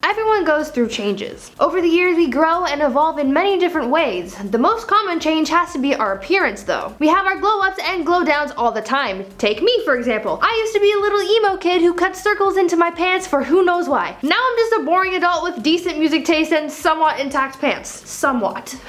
Everyone goes through changes. Over the years, we grow and evolve in many different ways. The most common change has to be our appearance though. We have our glow ups and glow downs all the time. Take me for example. I used to be a little emo kid who cut circles into my pants for who knows why. Now I'm just a boring adult with decent music taste and somewhat intact pants. Somewhat.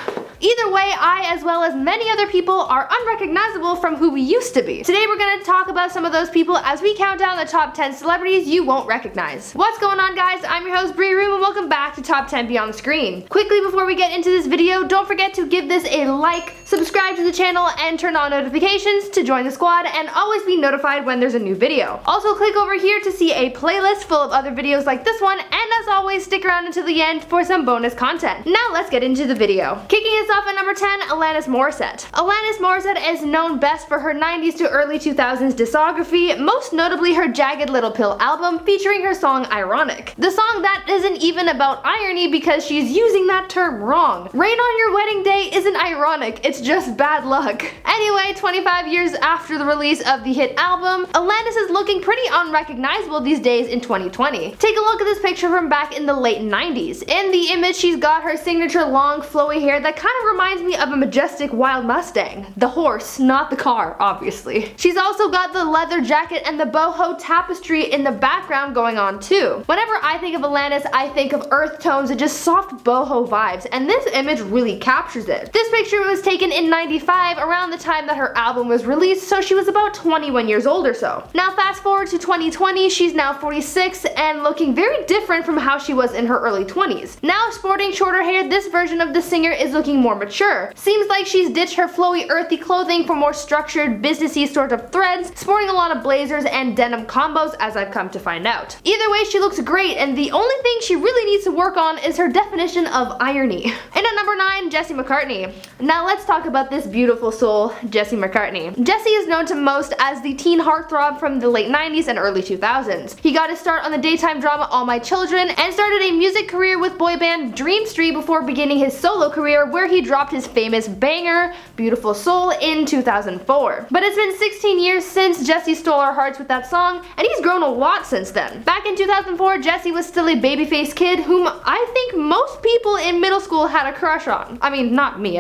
Either way, I, as well as many other people, are unrecognizable from who we used to be. Today we're going to talk about some of those people as we count down the top 10 celebrities you won't recognize. What's going on, guys? I'm your host Bree Room and welcome back to Top 10 Beyond the Screen. Quickly before we get into this video, don't forget to give this a like, subscribe to the channel, and turn on notifications to join the squad and always be notified when there's a new video. Also click over here to see a playlist full of other videos like this one, and as always stick around until the end for some bonus content. Now let's get into the video. Kicking us off at number 10, ALANIS Morissette. ALANIS Morissette is known best for her 90s to early 2000s discography, most notably her Jagged Little Pill album featuring her song Ironic. The song that isn't even about irony because she's using that term wrong. Rain on your wedding day isn't ironic, it's just bad luck. Anyway, 25 years after the release of the hit album, ALANIS is looking pretty unrecognizable these days in 2020. Take a look at this picture from back in the late 90s. In the image, she's got her signature long flowy hair that kind of reminds me of a majestic wild Mustang. The horse, not the car, obviously. She's also got the leather jacket and the boho tapestry in the background going on too. Whenever I think of ALANIS, I think of earth tones and just soft boho vibes, and this image really captures it. This picture was taken in 95, around the time that her album was released, so she was about 21 years old or so. Now fast forward to 2020, she's now 46 and looking very different from how she was in her early 20s. Now sporting shorter hair, this version of the singer is looking more mature. Seems like she's ditched her flowy earthy clothing for more structured businessy sort of threads, sporting a lot of blazers and denim combos as I've come to find out. Either way, she looks great, and the only thing she really needs to work on is her definition of irony. And at number 9, Jesse McCartney. Now let's talk about this beautiful soul, Jesse McCartney. Jesse is known to most as the teen heartthrob from the late 90s and early 2000s. He got his start on the daytime drama All My Children and started a music career with boy band Dream Street before beginning his solo career, where he dropped his famous banger, Beautiful Soul, in 2004. But it's been 16 years since Jesse stole our hearts with that song, and he's grown a lot since then. Back in 2004, Jesse was still a babyface kid whom I think most people in middle school had a crush on. I mean, not me,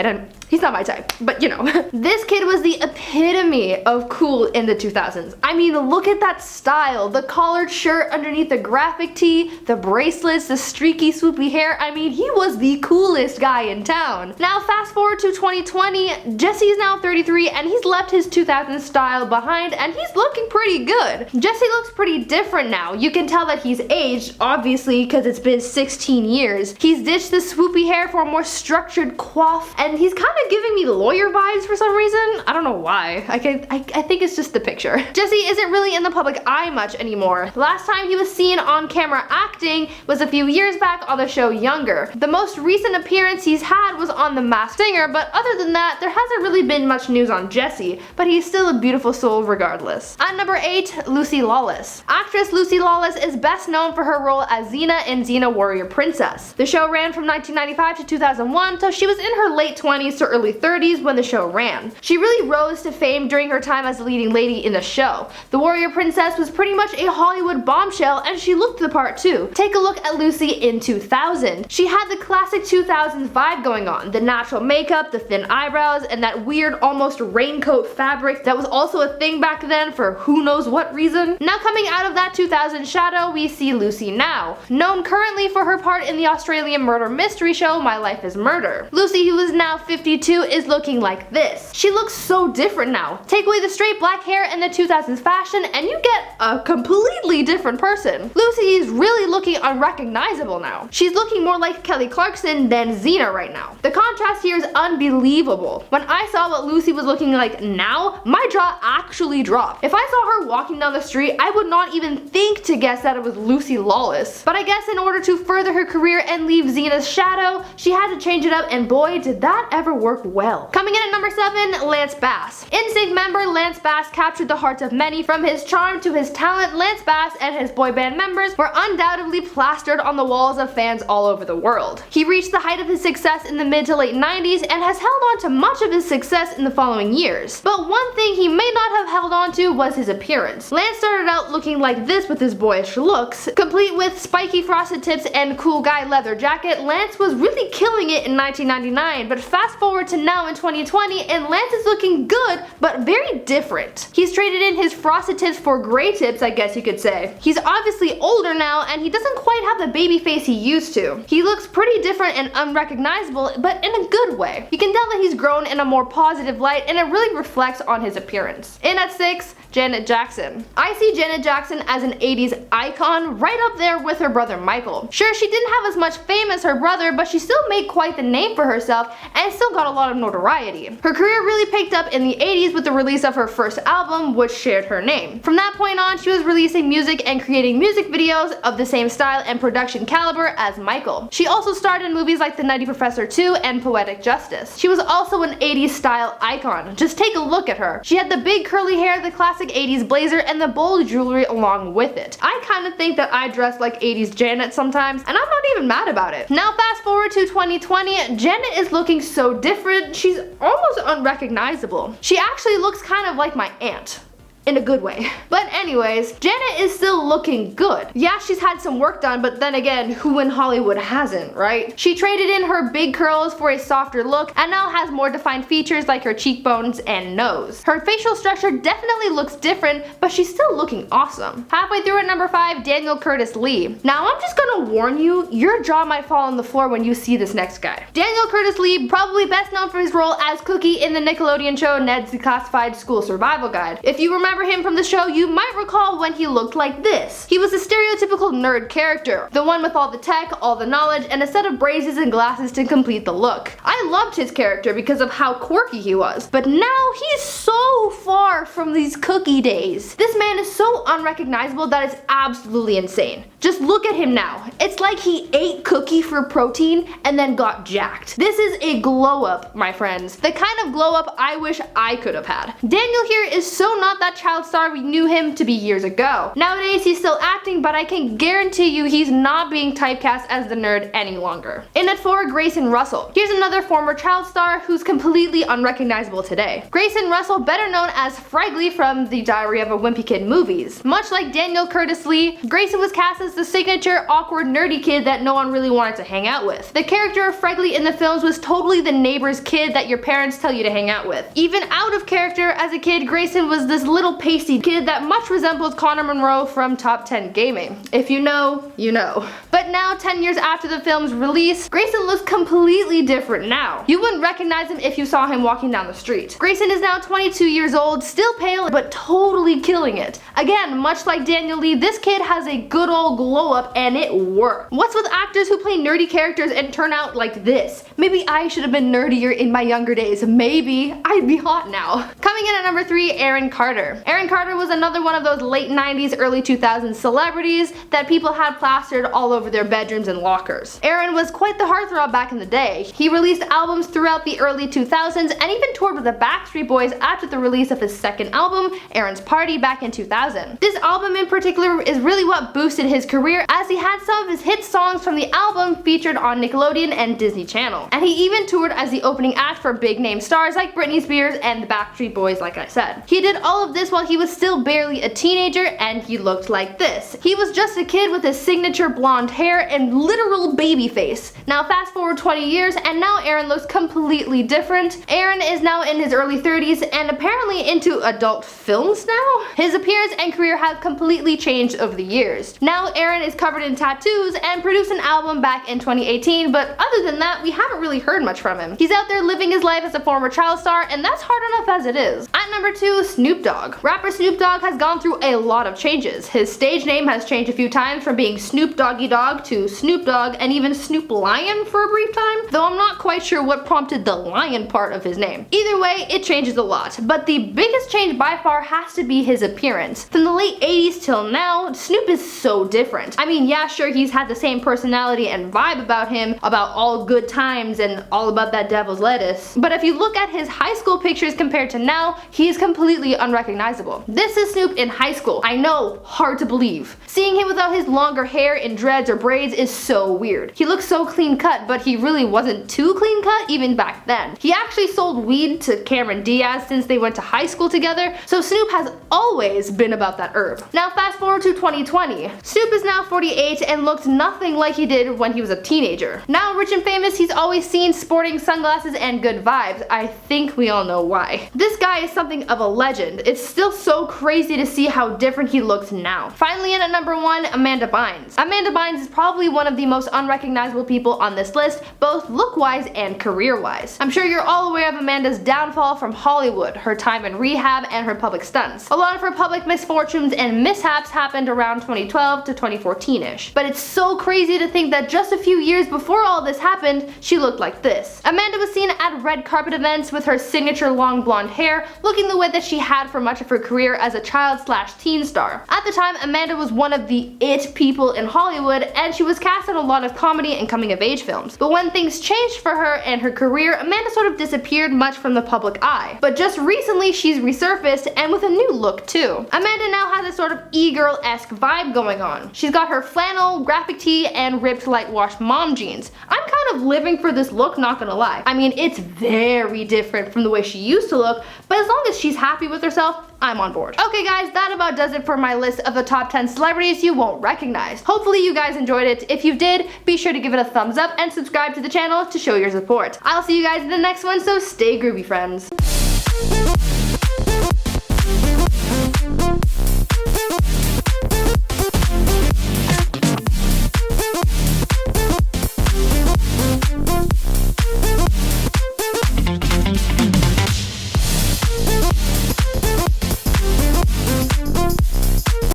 he's not my type, but you know. This kid was the epitome of cool in the 2000s. I mean, look at that style. The collared shirt underneath the graphic tee, the bracelets, the streaky swoopy hair. I mean, he was the coolest guy in town. Now fast forward to 2020, Jesse is now 33 and he's left his 2000s style behind and he's looking pretty good. Jesse looks pretty different now. You can tell that he's aged, obviously, because it's been 16 years. He's ditched the swoopy hair for a more structured coif, and he's kind of giving me lawyer vibes for some reason. I don't know why. I think it's just the picture. Jesse isn't really in the public eye much anymore. The last time he was seen on camera acting was a few years back on the show Younger. The most recent appearance he's had was on The Masked Singer, but other than that, there hasn't really been much news on Jesse, but he's still a beautiful soul regardless. At number 8, Lucy Lawless. Actress Lucy Lawless is best known for her role as Xena in Xena Warrior Princess. The show ran from 1995 to 2001, so she was in her late 20s to early 30s when the show ran. She really rose to fame during her time as the leading lady in the show. The Warrior Princess was pretty much a Hollywood bombshell, and she looked the part too. Take a look at Lucy in 2000. She had the classic 2000s vibe going on. The natural makeup, the thin eyebrows, and that weird almost raincoat fabric that was also a thing back then for who knows what reason. Now coming out of that 2000 shadow, we see Lucy now, known currently for her part in the Australian murder mystery show My Life is Murder. Lucy, who is now 52, is looking like this. She looks so different now. Take away the straight black hair and the 2000s fashion and you get a completely different person. Lucy is really looking unrecognizable now. She's looking more like Kelly Clarkson than Xena right now. The contrast here is unbelievable. When I saw what Lucy was looking like now, my jaw actually dropped. If I saw her walking down the street, I would not even think to guess that it was Lucy Lawless. But I guess in order to further her career and leave Xena's shadow, she had to change it up, and boy did that ever work well. Coming in at number 7, Lance Bass. NSYNC member Lance Bass captured the hearts of many. From his charm to his talent, Lance Bass and his boy band members were undoubtedly plastered on the walls of fans all over the world. He reached the height of his success in the mid to late 90s and has held on to much of his success in the following years. But one thing he may not have held on to was his appearance. Lance started out looking like this with his boyish looks. Complete with spiky frosted tips and cool guy leather jacket, Lance was really killing it in 1999, but fast forward to now in 2020 and Lance is looking good, but very different. He's traded in his frosted tips for gray tips, I guess you could say. He's obviously older now and he doesn't quite have the baby face he used to. He looks pretty different and unrecognizable, but in a good way. You can tell that he's grown in a more positive light and it really reflects on his appearance. In at 6, Janet Jackson. I see Janet Jackson as an 80s icon, right up there with her brother Michael. Sure, she didn't have as much fame as her brother, but she still made quite the name for herself and still got a lot of notoriety. Her career really picked up in the 80s with the release of her first album, which shared her name. From that point on, she was releasing music and creating music videos of the same style and production caliber as Michael. She also starred in movies like The Nutty Professor 2 and Poetic Justice. She was also an 80s style icon. Just take a look at her. She had the big curly hair, the classic 80s blazer, and the bold jewelry along with it. I kinda think that I dress like 80s Janet sometimes, and I'm not even mad about it. Now fast forward to 2020, Janet is looking so different, she's almost unrecognizable. She actually looks kind of like my aunt. In a good way. But anyways, Janet is still looking good. Yeah, she's had some work done, but then again, who in Hollywood hasn't, right? She traded in her big curls for a softer look and now has more defined features like her cheekbones and nose. Her facial structure definitely looks different, but she's still looking awesome. Halfway through at number 5, Daniel Curtis Lee. Now I'm just gonna warn you, your jaw might fall on the floor when you see this next guy. Daniel Curtis Lee, probably best known for his role as Cookie in the Nickelodeon show Ned's Declassified School Survival Guide. If you remember him from the show, you might recall when he looked like this. He was a stereotypical nerd character, the one with all the tech, all the knowledge, and a set of braces and glasses to complete the look. I loved his character because of how quirky he was, but now he's so far from these Cookie days. This man is so unrecognizable that it's absolutely insane. Just look at him now. It's like he ate Cookie for protein and then got jacked. This is a glow up, my friends. The kind of glow up I wish I could have had. Daniel here is so not that child star we knew him to be years ago. Nowadays he's still acting, but I can guarantee you he's not being typecast as the nerd any longer. In at 4, Grayson Russell. Here's another former child star who's completely unrecognizable today. Grayson Russell, better known as Fragley from the Diary of a Wimpy Kid movies. Much like Daniel Curtis Lee, Grayson was cast as the signature awkward nerdy kid that no one really wanted to hang out with. The character of Fragley in the films was totally the neighbor's kid that your parents tell you to hang out with. Even out of character as a kid, Grayson was this little pasty kid that much resembled Connor Monroe from Top 10 Gaming. If you know, you know. But now, 10 years after the film's release, Grayson looks completely different now. You wouldn't recognize him if you saw him walking down the street. Grayson is now 22 years old, still pale, but totally killing it. Again, much like Daniel Lee, this kid has a good old glow up and it worked. What's with actors who play nerdy characters and turn out like this? Maybe I should have been nerdier in my younger days. Maybe I'd be hot now. Coming in at number 3, Aaron Carter. Aaron Carter was another one of those late 90s, early 2000s celebrities that people had plastered all over their bedrooms and lockers. Aaron was quite the heartthrob back in the day. He released albums throughout the early 2000s and even toured with the Backstreet Boys after the release of his second album, Aaron's Party, back in 2000. This album in particular is really what boosted his career, as he had some of his hit songs from the album featured on Nickelodeon and Disney Channel. And he even toured as the opening act for big name stars like Britney Spears and the Backstreet Boys, like I said. He did all of this while he was still barely a teenager and he looked like this. He was just a kid with his signature blonde hair and literal baby face. Now fast forward 20 years and now Aaron looks completely different. Aaron is now in his early 30s and apparently into adult films now. His appearance and career have completely changed over the years. Now Aaron is covered in tattoos and produced an album back in 2018, but other than that, we haven't really heard much from him. He's out there living his life as a former child star, and that's hard enough as it is. At number 2, Snoop Dogg. Rapper Snoop Dogg has gone through a lot of changes. His stage name has changed a few times, from being Snoop Doggy Dogg to Snoop Dogg and even Snoop Lion for a brief time, though I'm not quite sure what prompted the lion part of his name. Either way, it changes a lot, but the biggest change by far has to be his appearance. From the late 80s till now, Snoop is so different. I mean, yeah, sure, he's had the same personality and vibe about him, about all good times and all about that devil's lettuce, but if you look at his high school pictures compared to now, he is completely unrecognizable. This is Snoop in high school. I know, hard to believe. Seeing him without his longer hair and dreads dreads or braids is so weird. He looks so clean cut, but he really wasn't too clean cut even back then. He actually sold weed to Cameron Diaz since they went to high school together, so Snoop has always been about that herb. Now fast forward to 2020. Snoop is now 48 and looks nothing like he did when he was a teenager. Now rich and famous, he's always seen sporting sunglasses and good vibes. I think we all know why. This guy is something of a legend. It's still so crazy to see how different he looks now. Finally in at number 1, Amanda Bynes. Amanda Bynes is probably one of the most unrecognizable people on this list, both look-wise and career-wise. I'm sure you're all aware of Amanda's downfall from Hollywood, her time in rehab, and her public stunts. A lot of her public misfortunes and mishaps happened around 2012 to 2014-ish. But it's so crazy to think that just a few years before all this happened, she looked like this. Amanda was seen at red carpet events with her signature long blonde hair, looking the way that she had for much of her career as a child/teen star. At the time, Amanda was one of the it people in Hollywood, and she was cast in a lot of comedy and coming of age films. But when things changed for her and her career, Amanda sort of disappeared much from the public eye. But just recently she's resurfaced, and with a new look too. Amanda now has a sort of e-girl-esque vibe going on. She's got her flannel, graphic tee, and ripped light wash mom jeans. I'm kind of living for this look, not gonna lie. I mean, it's very different from the way she used to look, but as long as she's happy with herself, I'm on board. Okay guys, that about does it for my list of the top 10 celebrities you won't recognize. Hopefully you guys enjoyed it. If you did, be sure to give it a thumbs up and subscribe to the channel to show your support. I'll see you guys in the next one, so stay groovy, friends.